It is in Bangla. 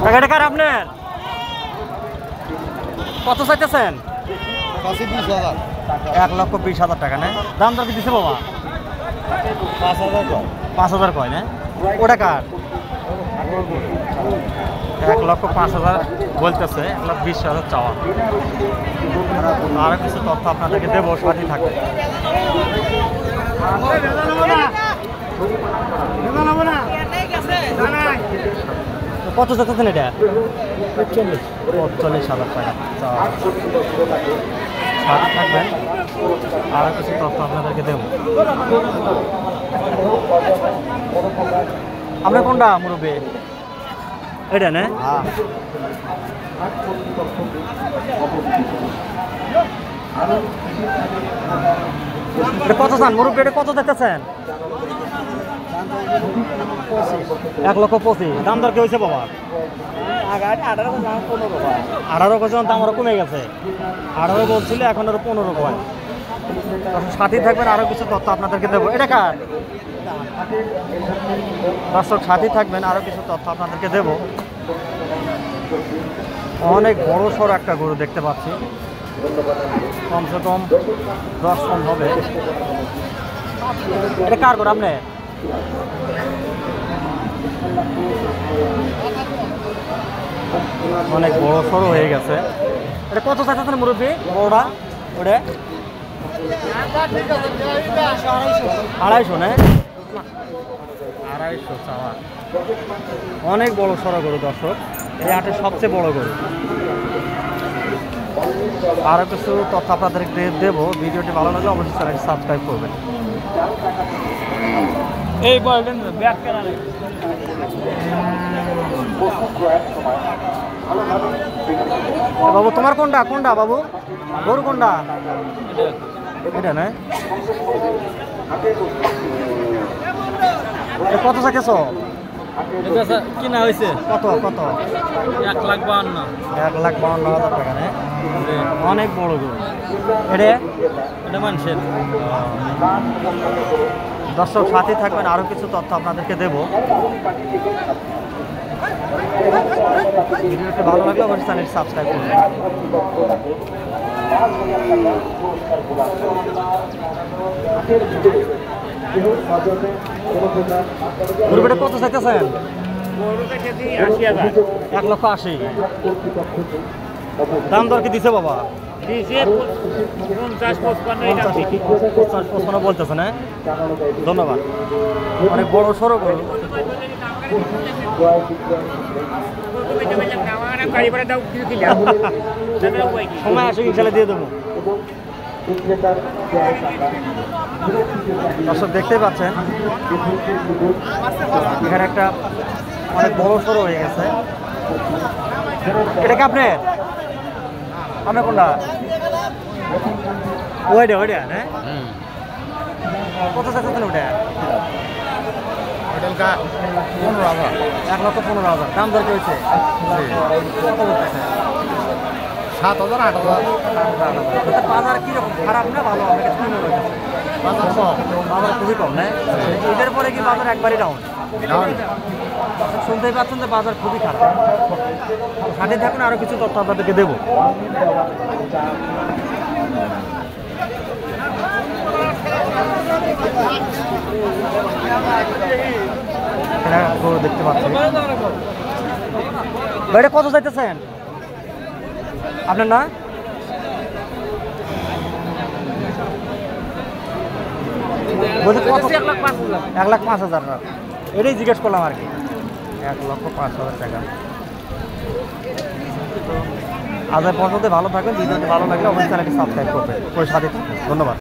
টাকাটা কার আপনার? কত চাইতেছেন? 1,20,000 টাকা না? দাম দর কি দিছে বাবা? 5,000 কয় না? ওটা কার? 1,05,000 বলতেছে, 1,20,000 চাওয়া। আরো কিছু তথ্য আপনাদেরকে দেবো, সাথে থাকবে। কত চাচ্ছেন এটা? 45,000 টাকা চাওয়া। সাথে থাকবেন, আরো কিছু তথ্য আপনাদেরকে দেবো। আপনার কোনটা মুরব্বী? এটা না? এটা কত চান মুরব্বী? এটা কত দেখতেছেন? 1,25,000। দাম দর কি হয়েছে বাবা? 18 পর্যন্ত দাম আরো কমে গেছে। 18 বলছিল, এখন আরো 15 কয়। সাথে থাকবেন, আরো কিছু তথ্য আপনাদেরকে দেবো। এটা কার? দর্শক সাথে থাকবেন, আরো কিছু তথ্য আপনাদেরকে দেব। অনেক বড় সড় একটা গরু দেখতে পাচ্ছি, কমসে কম 10 টন হবে। এটা কার গরু আপনি? অনেক বড় সড়ো হয়ে গেছে। এটা কত চাইতেছেন মুরব্বী বড়টা? ওটা 250 না? 250 চাওয়া। অনেক বড় সড়ো গরু দর্শক, এই হাটের সবচেয়ে বড় গরু। আরও কিছু তথ্য আপনাদেরকে দেবো। ভিডিওটি ভালো লাগলে অবশ্যই চ্যানেলটি সাবস্ক্রাইব করবেন। এই বলবেন ব্যাক কেনা নেই বাবু, তোমার কোনটা কোনটা বাবু? গরু কোনটা? এটা না? কত চাইতেছ? কিনা হয়েছে কত? 1,52,000 টাকা না? অনেক বড় গরু। এটা মানুষের। দর্শক সাথে থাকবেন, আরো কিছু তথ্য আপনাদেরকে দেব। ভিডিওটি ভালো লাগলে অবশ্যই চ্যানেলটি সাবস্ক্রাইব করবেন। গরুটা কত চাইতেছেন? 1,80,000। দাম দর কি দিছে বাবা? 50-55 বলতেছে না? ধন্যবাদ। অনেক বড় সড়ো গরু। সময় আসে ইনশাল্লাহ দিয়ে দেবো। দর্শক দেখতে পাচ্ছেন, এখানে একটা অনেক বড় সড়ো হয়ে গেছে। এটা কি আপনার? আপনার কোনটা? ওইটা হ্যাঁ। কত চাইছেন ওটা? 1,15,000। দাম দর কি হয়েছে? কত বলতেছে? 7,000 8,000। বাজার কিরকম, খারাপ না ভালো? আপনার কাছে কি মনে হয়েছে? বাজার কম, বাজার খুবই কম না? ঈদের পরে কি বাজার একবারই ডাউন? শুনতেই পাচ্ছেন যে বাজার খুবই খারাপ। সাথে থাকুন, আরো কিছু তথ্য আপনাদেরকে দেবো। দেখতে পাচ্ছেন, এটা কত চাইতেছেন আপনার? না 1,05,000। এটাই জিজ্ঞেস করলাম আর কি। 1,05,000 টাকা। আজ পর্যন্ত ভালো থাকবেন। ভিডিওটি ভালো লাগলে অবশ্যই চ্যানেলটি সাবস্ক্রাইব করবেন। সাথে ধন্যবাদ।